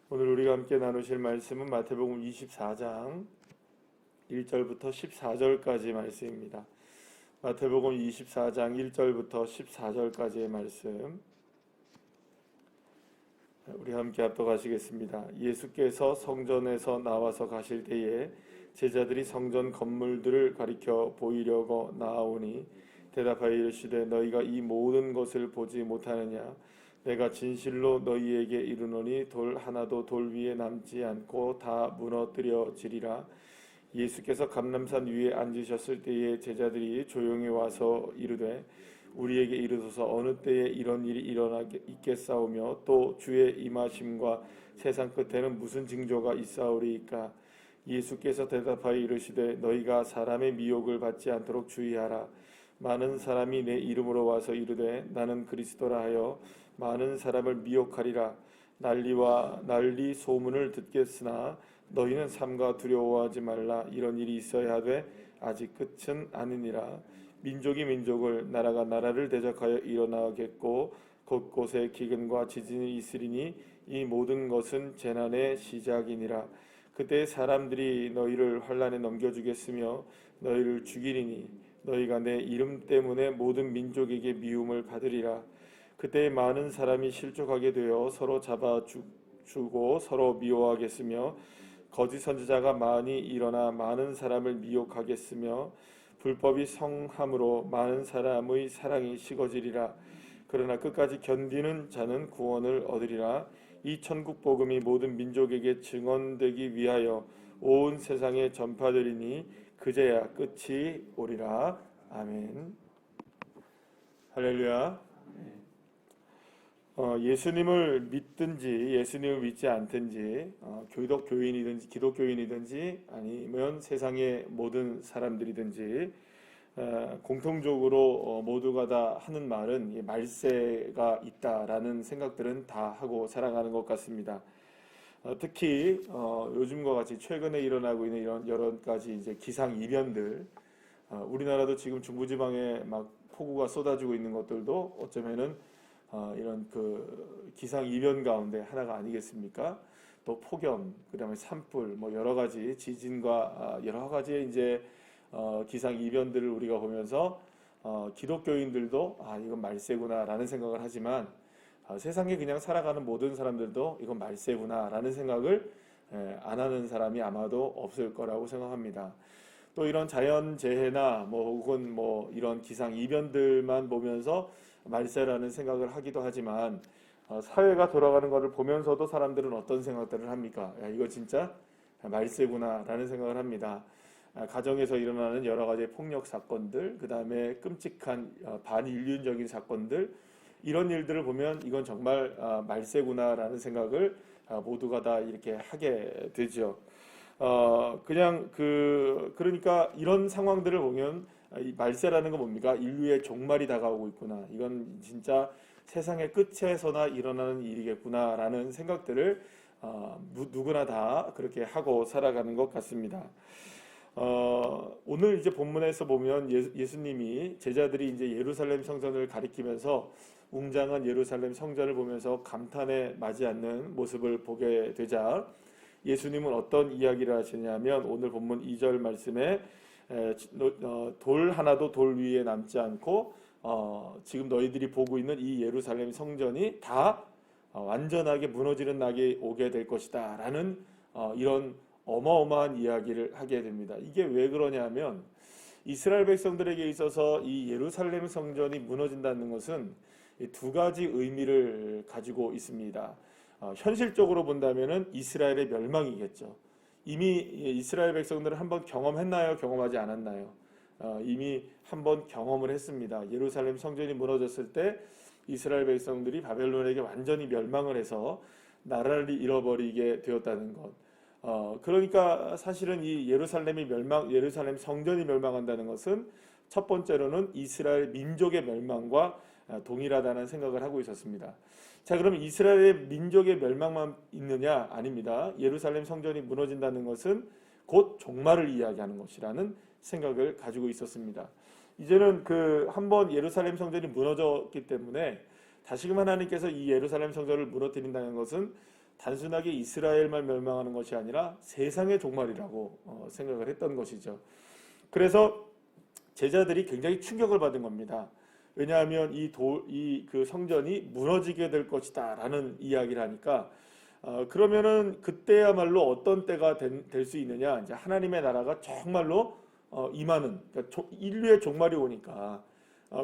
오늘 우리가 함께 나누실 말씀은 마태복음 24장 1절부터 14절까지 말씀입니다. 마태복음 24장 1절부터 14절까지의 말씀 우리 함께 합독하시겠습니다. 예수께서 성전에서 나와서 가실 때에 제자들이 성전 건물들을 가리켜 보이려고 나아오니 대답하여 이르시되 너희가 이 모든 것을 보지 못하느냐? 내가 진실로 너희에게 이르노니 돌 하나도 돌 위에 남지 않고 다 무너뜨려지리라. 예수께서 감람산 위에 앉으셨을 때에 제자들이 조용히 와서 이르되 우리에게 이르소서 어느 때에 이런 일이 일어나겠사오며 또 주의 임하심과 세상 끝에는 무슨 징조가 있사오리이까? 예수께서 대답하여 이르시되 너희가 사람의 미혹을 받지 않도록 주의하라. 많은 사람이 내 이름으로 와서 이르되 나는 그리스도라 하여 많은 사람을 미혹하리라. 난리 소문을 듣겠으나 너희는 삼가 두려워하지 말라. 이런 일이 있어야 하되 아직 끝은 아니니라. 민족이 민족을 나라가 나라를 대적하여 일어나겠고 곳곳에 기근과 지진이 있으리니 이 모든 것은 재난의 시작이니라. 그때 사람들이 너희를 환난에 넘겨주겠으며 너희를 죽이리니 너희가 내 이름 때문에 모든 민족에게 미움을 받으리라. 그때 많은 사람이 실족하게 되어 서로 잡아주고 서로 미워하겠으며 거짓 선지자가 많이 일어나 많은 사람을 미혹하겠으며 불법이 성함으로 많은 사람의 사랑이 식어지리라. 그러나 끝까지 견디는 자는 구원을 얻으리라. 이 천국 복음이 모든 민족에게 증언되기 위하여 온 세상에 전파되리니 그제야 끝이 오리라. 아멘. 할렐루야. 예수님을 믿든지 예수님을 믿지 않든지 교인이든지 기독교인이든지 아니면 세상의 모든 사람들이든지 공통적으로 모두가 다 하는 말은 말세가 있다라는 생각들은 다 하고 살아가는 것 같습니다. 특히 요즘과 같이 최근에 일어나고 있는 이런 여러 가지 이제 기상 이변들, 우리나라도 지금 중부지방에 막 폭우가 쏟아지고 있는 것들도 어쩌면은 이런 그 기상 이변 가운데 하나가 아니겠습니까? 또 폭염, 그다음에 산불, 뭐 여러 가지 지진과 여러 가지의 이제 기상 이변들을 우리가 보면서 기독교인들도 이건 말세구나라는 생각을 하지만 세상에 그냥 살아가는 모든 사람들도 이건 말세구나라는 생각을 안 하는 사람이 아마도 없을 거라고 생각합니다. 또 이런 자연재해나 뭐 혹은 뭐 이런 기상 이변들만 보면서 말세라는 생각을 하기도 하지만 사회가 돌아가는 것을 보면서도 사람들은 어떤 생각들을 합니까? 야, 이거 진짜 말세구나라는 생각을 합니다. 가정에서 일어나는 여러 가지 폭력 사건들, 그 다음에 끔찍한 반인륜적인 사건들, 이런 일들을 보면 이건 정말 말세구나라는 생각을 모두가 다 이렇게 하게 되죠. 그러니까 이런 상황들을 보면 이 말세라는 건 뭡니까? 인류의 종말이 다가오고 있구나. 이건 진짜 세상의 끝에서나 일어나는 일이겠구나라는 생각들을 누구나 다 그렇게 하고 살아가는 것 같습니다. 오늘 이제 본문에서 보면 예수님이 제자들이 이제 예루살렘 성전을 가리키면서 웅장한 예루살렘 성전을 보면서 감탄에 맞지 않는 모습을 보게 되자 예수님은 어떤 이야기를 하시냐면 오늘 본문 2절 말씀에 돌 하나도 돌 위에 남지 않고 지금 너희들이 보고 있는 이 예루살렘 성전이 다 완전하게 무너지는 날이 오게 될 것이다 라는 이런 어마어마한 이야기를 하게 됩니다. 이게 왜 그러냐면 이스라엘 백성들에게 있어서 이 예루살렘 성전이 무너진다는 것은 두 가지 의미를 가지고 있습니다. 현실적으로 본다면은 이스라엘의 멸망이겠죠. 이미 이스라엘 백성들은 한번 경험했나요? 경험하지 않았나요? 이미 한번 경험을 했습니다. 예루살렘 성전이 무너졌을 때 이스라엘 백성들이 바벨론에게 완전히 멸망을 해서 나라를 잃어버리게 되었다는 것. 그러니까 사실은 이 예루살렘 성전이 멸망한다는 것은 첫 번째로는 이스라엘 민족의 멸망과 동일하다는 생각을 하고 있었습니다. 자, 그럼 이스라엘의 민족의 멸망만 있느냐? 아닙니다. 예루살렘 성전이 무너진다는 것은 곧 종말을 이야기하는 것이라는 생각을 가지고 있었습니다. 이제는 한번 예루살렘 성전이 무너졌기 때문에 다시금 하나님께서 이 예루살렘 성전을 무너뜨린다는 것은 단순하게 이스라엘만 멸망하는 것이 아니라 세상의 종말이라고 생각을 했던 것이죠. 그래서 제자들이 굉장히 충격을 받은 겁니다. 왜냐하면 그 성전이 무너지게 될 것이다라는 이야기를 하니까 그러면은 그때야말로 어떤 때가 될 수 있느냐? 이제 하나님의 나라가 정말로 임하는, 그러니까 인류의 종말이 오니까,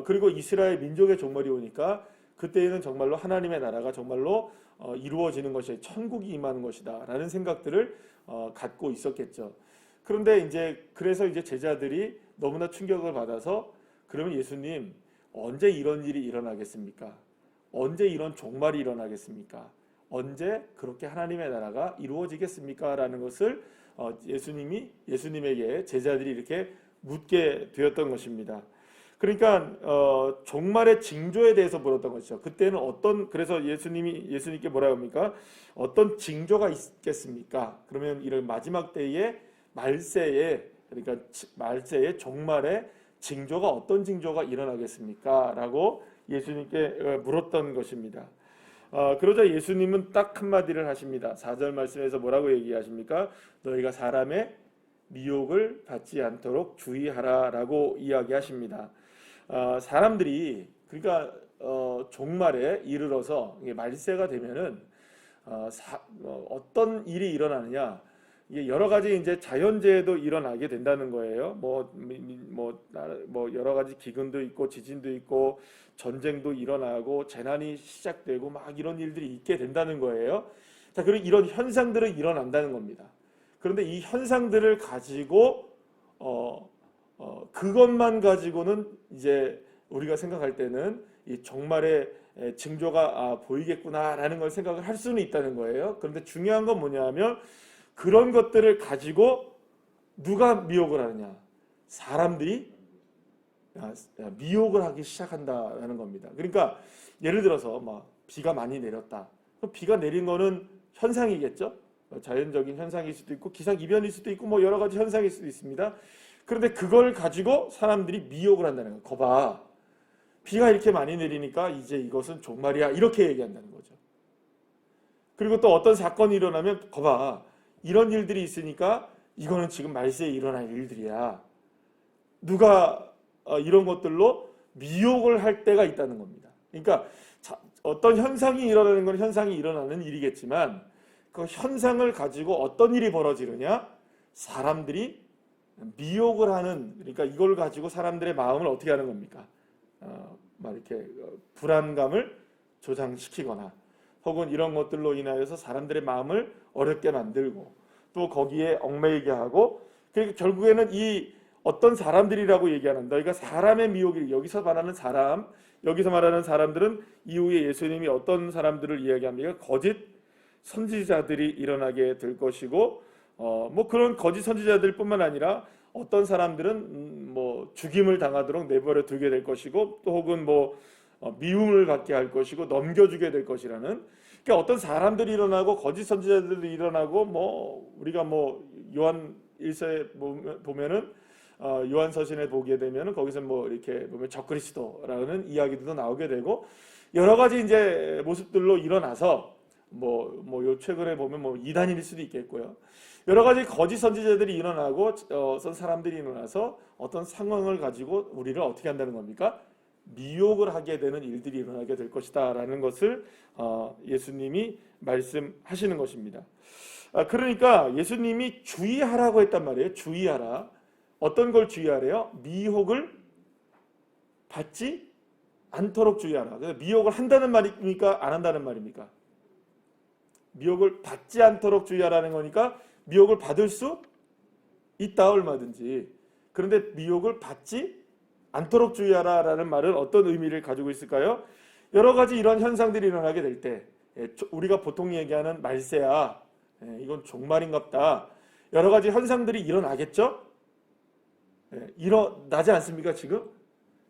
그리고 이스라엘 민족의 종말이 오니까 그때에는 정말로 하나님의 나라가 정말로 이루어지는 것이, 천국이 임하는 것이다라는 생각들을 갖고 있었겠죠. 그런데 그래서 이제 제자들이 너무나 충격을 받아서, 그러면 예수님, 언제 이런 일이 일어나겠습니까? 언제 이런 종말이 일어나겠습니까? 언제 그렇게 하나님의 나라가 이루어지겠습니까? 라는 것을 예수님에게 제자들이 이렇게 묻게 되었던 것입니다. 그러니까 종말의 징조에 대해서 물었던 것이죠. 그때는 그래서 예수님께 뭐라고 합니까? 어떤 징조가 있겠습니까? 그러면 이런 마지막 때의 말세에, 그러니까 말세의 종말의 징조가, 어떤 징조가 일어나겠습니까? 라고 예수님께 물었던 것입니다. 그러자 예수님은 딱 한마디를 하십니다. 4절 말씀에서 뭐라고 얘기하십니까? 너희가 사람의 미혹을 받지 않도록 주의하라 라고 이야기하십니다. 사람들이, 그러니까 종말에 이르러서 말세가 되면은 어떤 일이 일어나느냐, 이게 여러 가지 이제 자연재해도 일어나게 된다는 거예요. 뭐 여러 가지 기근도 있고 지진도 있고 전쟁도 일어나고 재난이 시작되고 막 이런 일들이 있게 된다는 거예요. 자, 그리고 이런 현상들은 일어난다는 겁니다. 그런데 이 현상들을 가지고 그것만 가지고는 이제 우리가 생각할 때는 이 종말의 징조가 보이겠구나라는 걸 생각을 할 수는 있다는 거예요. 그런데 중요한 건 뭐냐면, 그런 것들을 가지고 누가 미혹을 하느냐? 사람들이 미혹을 하기 시작한다라는 겁니다. 그러니까 예를 들어서 막 비가 많이 내렸다. 비가 내린 거는 현상이겠죠? 자연적인 현상일 수도 있고 기상이변일 수도 있고 뭐 여러 가지 현상일 수도 있습니다. 그런데 그걸 가지고 사람들이 미혹을 한다는 거예요. 거봐, 비가 이렇게 많이 내리니까 이제 이것은 종말이야, 이렇게 얘기한다는 거죠. 그리고 또 어떤 사건이 일어나면, 거봐, 이런 일들이 있으니까 이거는 지금 말세에 일어날 일들이야. 누가 이런 것들로 미혹을 할 때가 있다는 겁니다. 그러니까 어떤 현상이 일어나는 건 현상이 일어나는 일이겠지만, 그 현상을 가지고 어떤 일이 벌어지느냐? 사람들이 미혹을 하는, 그러니까 이걸 가지고 사람들의 마음을 어떻게 하는 겁니까? 막 이렇게 불안감을 조장시키거나, 혹은 이런 것들로 인하여서 사람들의 마음을 어렵게 만들고, 또 거기에 얽매이게 하고, 그러니까 결국에는 이 어떤 사람들이라고 얘기하는, 너희가 사람의 미혹이, 여기서 말하는 사람들은 이후에 예수님이 어떤 사람들을 이야기합니까? 거짓 선지자들이 일어나게 될 것이고, 뭐 그런 거짓 선지자들뿐만 아니라 어떤 사람들은 뭐 죽임을 당하도록 내버려 두게 될 것이고, 또 혹은 뭐 미움을 받게 할 것이고 넘겨주게 될 것이라는, 그러니까 어떤 사람들이 일어나고 거짓 선지자들이 일어나고, 뭐 우리가 뭐 요한 1서에 보면은 요한서신에 보게 되면은 거기서 뭐 이렇게 보면 적그리스도라는 이야기도 나오게 되고, 여러 가지 이제 모습들로 일어나서 요 최근에 보면 뭐 이단일 수도 있겠고요. 여러 가지 거짓 선지자들이 일어나고 어떤 사람들이 일어나서 어떤 상황을 가지고 우리를 어떻게 한다는 겁니까? 미혹을 하게 되는 일들이 일어나게 될 것이다 라는 것을 예수님이 말씀하시는 것입니다. 그러니까 예수님이 주의하라고 했단 말이에요. 주의하라. 어떤 걸 주의하래요? 미혹을 받지 않도록 주의하라. 미혹을 한다는 말입니까? 안 한다는 말입니까? 미혹을 받지 않도록 주의하라는 거니까 미혹을 받을 수 있다, 얼마든지. 그런데 미혹을 받지 않도록 주의하라라는 말은 어떤 의미를 가지고 있을까요? 여러 가지 이런 현상들이 일어나게 될 때, 우리가 보통 얘기하는 말세야, 이건 종말인갑다, 여러 가지 현상들이 일어나겠죠? 일어나지 않습니까? 지금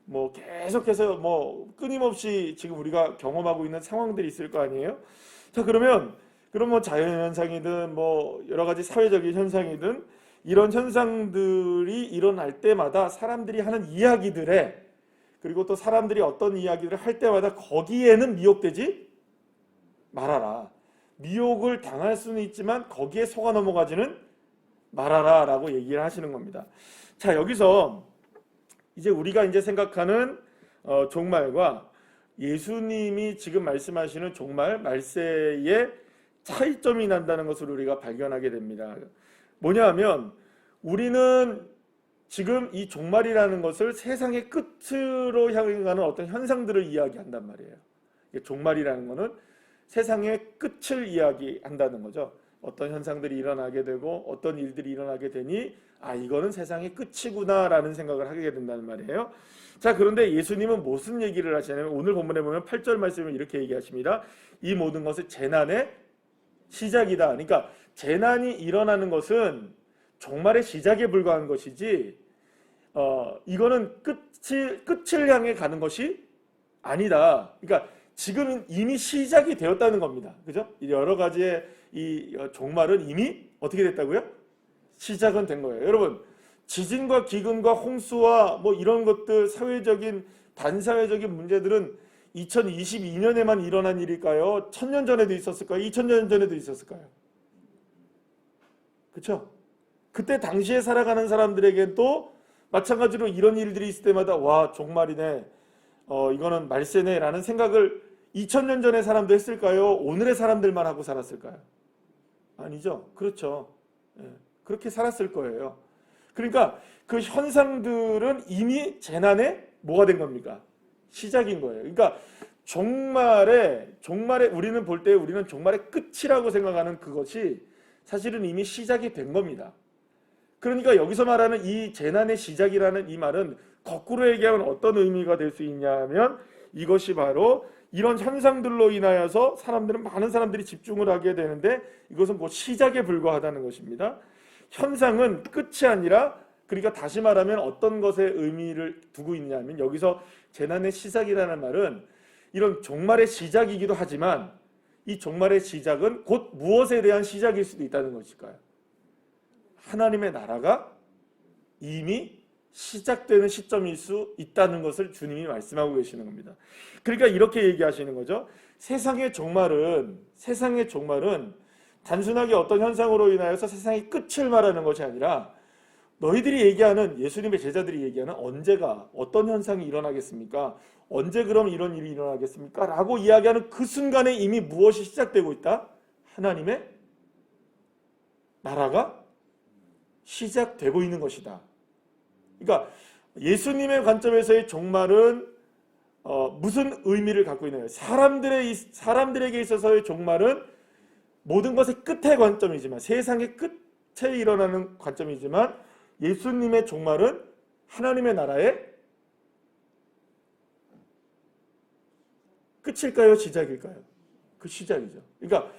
뭐 계속해서 뭐 끊임없이 지금 우리가 경험하고 있는 상황들이 있을 거 아니에요? 자, 그럼 뭐 자연현상이든 뭐 여러 가지 사회적인 현상이든 이런 현상들이 일어날 때마다 사람들이 하는 이야기들에, 그리고 또 사람들이 어떤 이야기를 할 때마다 거기에는 미혹되지 말아라. 미혹을 당할 수는 있지만 거기에 속아 넘어가지는 말아라 라고 얘기를 하시는 겁니다. 자, 여기서 이제 우리가 이제 생각하는 종말과 예수님이 지금 말씀하시는 종말, 말세의 차이점이 난다는 것을 우리가 발견하게 됩니다. 뭐냐 하면 우리는 지금 이 종말이라는 것을 세상의 끝으로 향해 가는 어떤 현상들을 이야기한단 말이에요. 종말이라는 것은 세상의 끝을 이야기한다는 거죠. 어떤 현상들이 일어나게 되고 어떤 일들이 일어나게 되니 이거는 세상의 끝이구나 라는 생각을 하게 된다는 말이에요. 자, 그런데 예수님은 무슨 얘기를 하시냐면 오늘 본문에 보면 8절 말씀을 이렇게 얘기하십니다. 이 모든 것은 재난의 시작이다. 그러니까 재난이 일어나는 것은 종말의 시작에 불과한 것이지 이거는 끝을 향해 가는 것이 아니다. 그러니까 지금은 이미 시작이 되었다는 겁니다. 그죠? 여러 가지의 이 종말은 이미 어떻게 됐다고요? 시작은 된 거예요. 여러분, 지진과 기근과 홍수와 뭐 이런 것들, 사회적인 반사회적인 문제들은 2022년에만 일어난 일일까요? 1000년 전에도 있었을까요? 2000년 전에도 있었을까요? 그렇죠? 그때 당시에 살아가는 사람들에게 또 마찬가지로 이런 일들이 있을 때마다 와, 종말이네, 이거는 말세네 라는 생각을 2000년 전에 사람도 했을까요? 오늘의 사람들만 하고 살았을까요? 아니죠. 그렇죠. 그렇게 살았을 거예요. 그러니까 그 현상들은 이미 재난의 뭐가 된 겁니까? 시작인 거예요. 그러니까 종말에 우리는 볼 때 우리는 종말의 끝이라고 생각하는 그것이 사실은 이미 시작이 된 겁니다. 그러니까 여기서 말하는 이 재난의 시작이라는 이 말은 거꾸로 얘기하면 어떤 의미가 될 수 있냐면 이것이 바로 이런 현상들로 인하여서 많은 사람들이 집중을 하게 되는데 이것은 뭐 시작에 불과하다는 것입니다. 현상은 끝이 아니라, 그러니까 다시 말하면 어떤 것에 의미를 두고 있냐면 여기서 재난의 시작이라는 말은 이런 종말의 시작이기도 하지만 이 종말의 시작은 곧 무엇에 대한 시작일 수도 있다는 것일까요? 하나님의 나라가 이미 시작되는 시점일 수 있다는 것을 주님이 말씀하고 계시는 겁니다. 그러니까 이렇게 얘기하시는 거죠. 세상의 종말은 단순하게 어떤 현상으로 인하여서 세상의 끝을 말하는 것이 아니라 너희들이 얘기하는, 예수님의 제자들이 얘기하는 언제가 어떤 현상이 일어나겠습니까? 언제 그럼 이런 일이 일어나겠습니까? 라고 이야기하는 그 순간에 이미 무엇이 시작되고 있다? 하나님의 나라가 시작되고 있는 것이다. 그러니까 예수님의 관점에서의 종말은 무슨 의미를 갖고 있나요? 사람들에게 있어서의 종말은 모든 것의 끝의 관점이지만, 세상의 끝에 일어나는 관점이지만, 예수님의 종말은 하나님의 나라의 끝일까요? 시작일까요? 그 시작이죠. 그러니까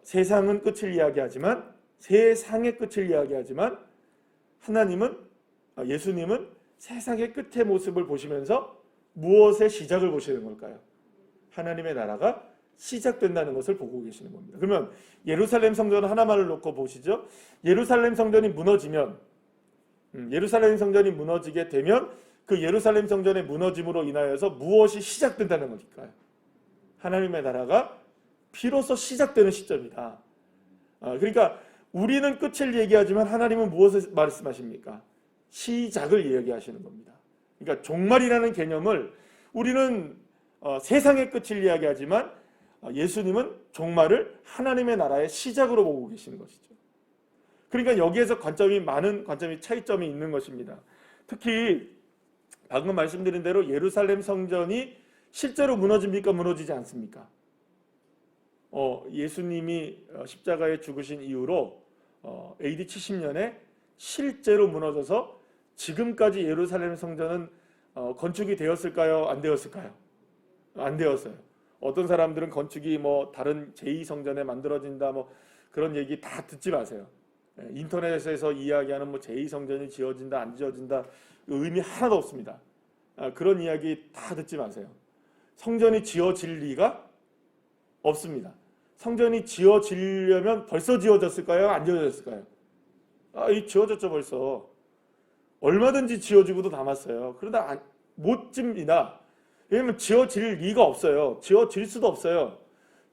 세상은 끝을 이야기하지만, 세상의 끝을 이야기하지만, 예수님은 세상의 끝의 모습을 보시면서 무엇의 시작을 보시는 걸까요? 하나님의 나라가 시작된다는 것을 보고 계시는 겁니다. 그러면 예루살렘 성전 하나만을 놓고 보시죠. 예루살렘 성전이 무너지게 되면 그 예루살렘 성전의 무너짐으로 인하여서 무엇이 시작된다는 것일까요? 하나님의 나라가 비로소 시작되는 시점이다. 그러니까 우리는 끝을 얘기하지만 하나님은 무엇을 말씀하십니까? 시작을 이야기하시는 겁니다. 그러니까 종말이라는 개념을 우리는 세상의 끝을 이야기하지만 예수님은 종말을 하나님의 나라의 시작으로 보고 계시는 것이죠. 그러니까 여기에서 차이점이 있는 것입니다. 특히 방금 말씀드린 대로 예루살렘 성전이 실제로 무너집니까? 무너지지 않습니까? 예수님이 십자가에 죽으신 이후로 AD 70년에 실제로 무너져서 지금까지 예루살렘 성전은 건축이 되었을까요? 안 되었을까요? 안 되었어요. 어떤 사람들은 건축이 뭐 다른 제2성전에 만들어진다 뭐 그런 얘기 다 듣지 마세요. 인터넷에서 이야기하는 뭐 제2성전이 지어진다 안 지어진다 의미 하나도 없습니다. 그런 이야기 다 듣지 마세요. 성전이 지어질 리가 없습니다. 성전이 지어지려면 벌써 지어졌을까요? 안 지어졌을까요? 지어졌죠 벌써. 얼마든지 지어지고도 남았어요. 그러다 못 집니다. 왜냐면 지어질 리가 없어요. 지어질 수도 없어요.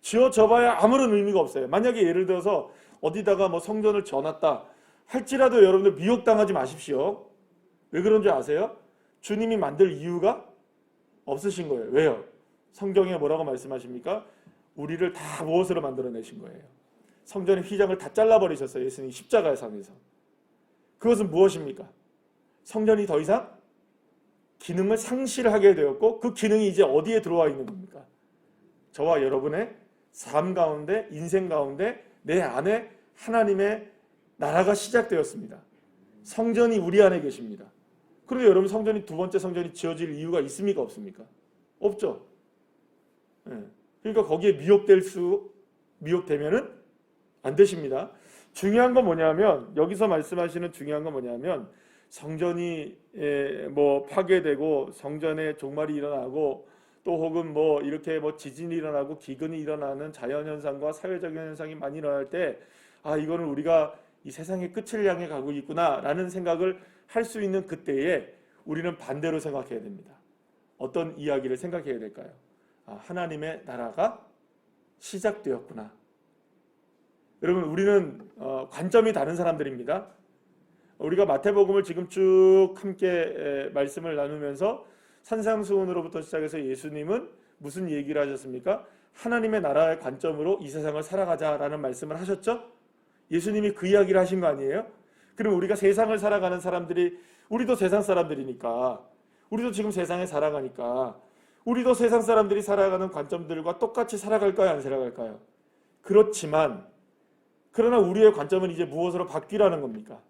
지어져봐야 아무런 의미가 없어요. 만약에 예를 들어서 어디다가 뭐 성전을 져놨다 할지라도 여러분들 미혹당하지 마십시오. 왜 그런 줄 아세요? 주님이 만들 이유가 없으신 거예요. 왜요? 성경에 뭐라고 말씀하십니까? 우리를 다 무엇으로 만들어내신 거예요? 성전의 휘장을 다 잘라버리셨어요. 예수님 십자가의 상에서. 그것은 무엇입니까? 성전이 더 이상 기능을 상실하게 되었고 그 기능이 이제 어디에 들어와 있는 겁니까? 저와 여러분의 삶 가운데, 인생 가운데 내 안에 하나님의 나라가 시작되었습니다. 성전이 우리 안에 계십니다. 그런데 여러분 성전이 두 번째 성전이 지어질 이유가 있습니까? 없습니까? 없죠. 그러니까 거기에 미혹되면은 안 되십니다. 중요한 건 뭐냐면 여기서 말씀하시는 중요한 건 뭐냐면 성전이 뭐 파괴되고 성전에 종말이 일어나고 또 혹은 뭐 이렇게 뭐 지진이 일어나고 기근이 일어나는 자연현상과 사회적인 현상이 많이 일어날 때 이거는 우리가 이 세상의 끝을 향해 가고 있구나 라는 생각을 할 수 있는 그때에 우리는 반대로 생각해야 됩니다. 어떤 이야기를 생각해야 될까요? 하나님의 나라가 시작되었구나. 여러분 우리는 관점이 다른 사람들입니다. 우리가 마태복음을 지금 쭉 함께 말씀을 나누면서 산상수훈으로부터 시작해서 예수님은 무슨 얘기를 하셨습니까? 하나님의 나라의 관점으로 이 세상을 살아가자라는 말씀을 하셨죠? 예수님이 그 이야기를 하신 거 아니에요? 그럼 우리가 세상을 살아가는 사람들이 우리도 세상 사람들이니까 우리도 지금 세상에 살아가니까 우리도 세상 사람들이 살아가는 관점들과 똑같이 살아갈까요? 안 살아갈까요? 그렇지만 그러나 우리의 관점은 이제 무엇으로 바뀌라는 겁니까?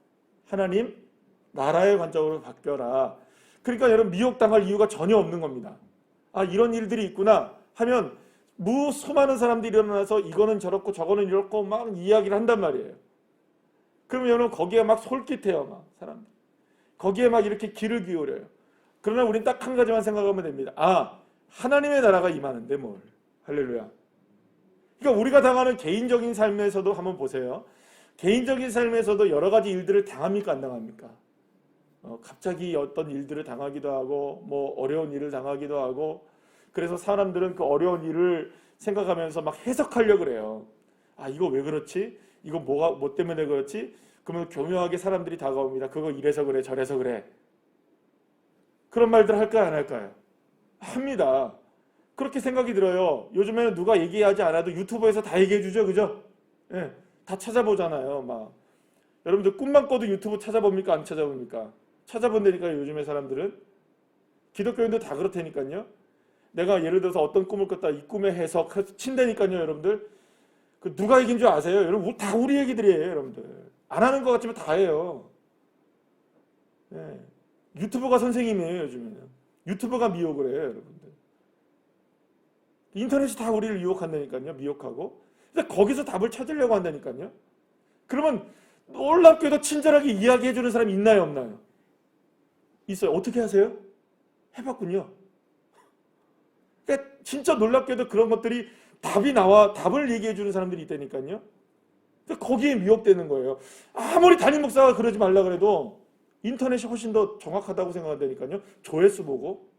하나님 나라의 관점으로 바뀌어라. 그러니까 여러분 미혹당할 이유가 전혀 없는 겁니다. 이런 일들이 있구나 하면 수많은 사람들이 일어나서 이거는 저렇고 저거는 이렇고 막 이야기를 한단 말이에요. 그러면 여러분 거기에 막 솔깃해요. 막 사람들. 거기에 막 이렇게 귀를 기울여요. 그러나 우린 딱 한 가지만 생각하면 됩니다. 하나님의 나라가 임하는데 뭘. 할렐루야. 그러니까 우리가 당하는 개인적인 삶에서도 한번 보세요. 개인적인 삶에서도 여러 가지 일들을 당합니까? 안 당합니까? 갑자기 어떤 일들을 당하기도 하고 뭐 어려운 일을 당하기도 하고 그래서 사람들은 그 어려운 일을 생각하면서 막 해석하려고 그래요. 이거 왜 그렇지? 이거 뭐 때문에 그렇지? 그러면 교묘하게 사람들이 다가옵니다. 그거 이래서 그래 저래서 그래. 그런 말들 할까요? 안 할까요? 합니다. 그렇게 생각이 들어요. 요즘에는 누가 얘기하지 않아도 유튜브에서 다 얘기해 주죠. 그죠? 예, 다 찾아보잖아요. 막 여러분들 꿈만 꿔도 유튜브 찾아봅니까? 안 찾아봅니까? 찾아본다니까요. 요즘의 사람들은. 기독교인도 다 그렇다니까요. 내가 예를 들어서 어떤 꿈을 꿨다 이 꿈의 해석 친다니까요. 여러분들. 그 누가 얘기인 줄 아세요? 여러분 다 우리 얘기들이에요. 여러분들. 안 하는 것 같지만 다 해요. 예. 유튜브가 선생님이에요. 요즘에는. 유튜브가 미혹을 해요. 여러분들. 인터넷이 다 우리를 유혹한다니까요. 미혹하고. 근데 거기서 답을 찾으려고 한다니까요. 그러면 놀랍게도 친절하게 이야기해주는 사람이 있나요? 없나요? 있어요. 어떻게 하세요? 해봤군요. 그러니까 진짜 놀랍게도 그런 것들이 답을 얘기해주는 사람들이 있다니까요. 거기에 미혹되는 거예요. 아무리 담임 목사가 그러지 말라 그래도 인터넷이 훨씬 더 정확하다고 생각한다니까요. 조회수 보고.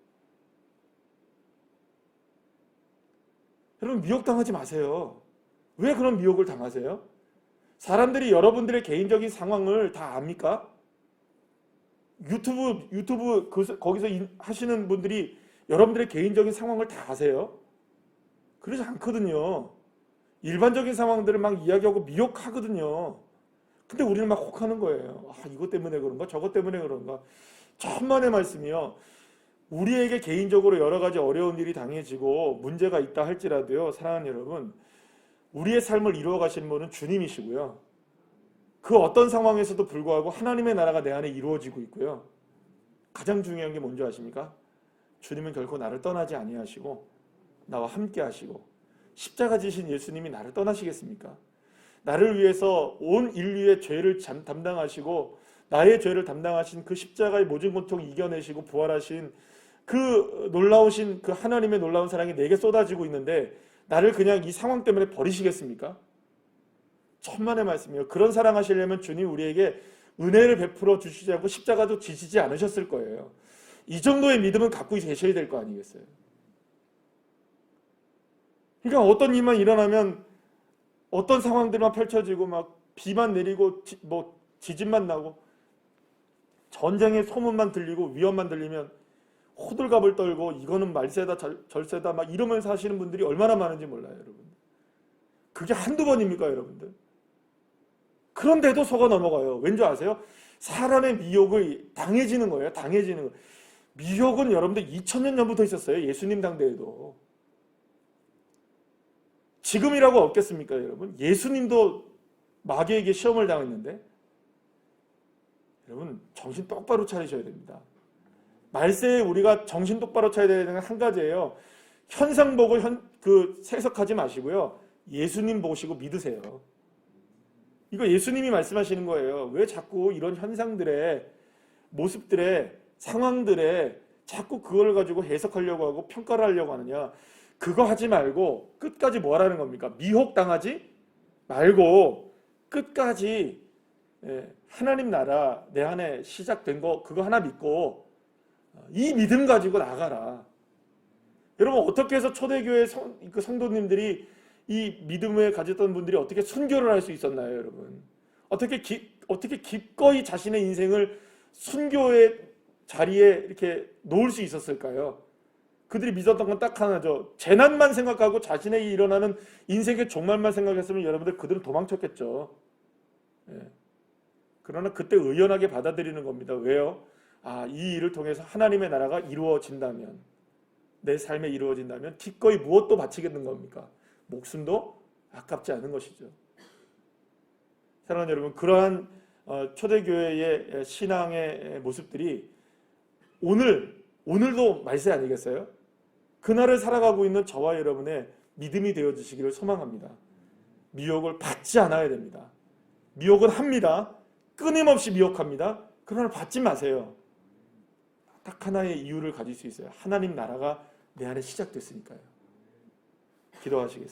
여러분 미혹당하지 마세요. 왜 그런 미혹을 당하세요? 사람들이 여러분들의 개인적인 상황을 다 압니까? 유튜브 거기서 하시는 분들이 여러분들의 개인적인 상황을 다 아세요? 그러지 않거든요. 일반적인 상황들을 막 이야기하고 미혹하거든요. 근데 우리는 막 혹하는 거예요. 이것 때문에 그런가? 저것 때문에 그런가? 천만의 말씀이요. 우리에게 개인적으로 여러 가지 어려운 일이 당해지고 문제가 있다 할지라도요. 사랑하는 여러분, 우리의 삶을 이루어 가시는 분은 주님이시고요. 그 어떤 상황에서도 불구하고 하나님의 나라가 내 안에 이루어지고 있고요. 가장 중요한 게 뭔지 아십니까? 주님은 결코 나를 떠나지 아니하시고 나와 함께 하시고 십자가 지신 예수님이 나를 떠나시겠습니까? 나를 위해서 온 인류의 죄를 담당하시고 나의 죄를 담당하신 그 십자가의 모진 고통 이겨내시고 부활하신 그 놀라우신 그 하나님의 놀라운 사랑이 내게 쏟아지고 있는데 나를 그냥 이 상황 때문에 버리시겠습니까? 천만의 말씀이에요. 그런 사랑하시려면 주님 우리에게 은혜를 베풀어 주시지 않고 십자가도 지시지 않으셨을 거예요. 이 정도의 믿음은 갖고 계셔야 될 거 아니겠어요? 그러니까 어떤 일만 일어나면 어떤 상황들만 펼쳐지고 막 비만 내리고 지진만 나고 전쟁의 소문만 들리고 위험만 들리면 호들갑을 떨고 이거는 말세다 절세다 막 이러면서 하시는 분들이 얼마나 많은지 몰라요, 여러분. 그게 한두 번입니까, 여러분들? 그런데도 속아 넘어가요. 왠지 아세요? 사람의 미혹을 당해지는 거예요. 당해지는 거예요. 미혹은 여러분들 2000년 전부터 있었어요. 예수님 당대에도. 지금이라고 없겠습니까, 여러분? 예수님도 마귀에게 시험을 당했는데 여러분 정신 똑바로 차리셔야 됩니다. 말세에 우리가 정신 똑바로 차려야 되는 건 한 가지예요. 현상 보고 해석하지 마시고요. 예수님 보시고 믿으세요. 이거 예수님이 말씀하시는 거예요. 왜 자꾸 이런 현상들의 모습들의 상황들에 자꾸 그걸 가지고 해석하려고 하고 평가를 하려고 하느냐. 그거 하지 말고 끝까지 뭐 하라는 겁니까? 미혹당하지 말고 끝까지 하나님 나라 내 안에 시작된 거 그거 하나 믿고 이 믿음 가지고 나가라. 여러분 어떻게 해서 초대교회 성도님들이 이 믿음을 가졌던 분들이 어떻게 순교를 할 수 있었나요, 여러분? 어떻게 기꺼이 자신의 인생을 순교의 자리에 이렇게 놓을 수 있었을까요? 그들이 믿었던 건 딱 하나죠. 재난만 생각하고 자신에게 일어나는 인생의 종말만 생각했으면 여러분들 그들은 도망쳤겠죠. 그러나 그때 의연하게 받아들이는 겁니다. 왜요? 이 일을 통해서 하나님의 나라가 이루어진다면, 내 삶에 이루어진다면 기꺼이 무엇도 바치겠는 겁니까? 목숨도 아깝지 않은 것이죠. 사랑하는 여러분, 그러한 초대교회의 신앙의 모습들이 오늘도 말세 아니겠어요? 그날을 살아가고 있는 저와 여러분의 믿음이 되어주시기를 소망합니다. 미혹을 받지 않아야 됩니다. 미혹은 합니다. 끊임없이 미혹합니다. 그러나 받지 마세요. 딱 하나의 이유를 가질 수 있어요. 하나님 나라가 내 안에 시작됐으니까요. 기도하시겠습니다.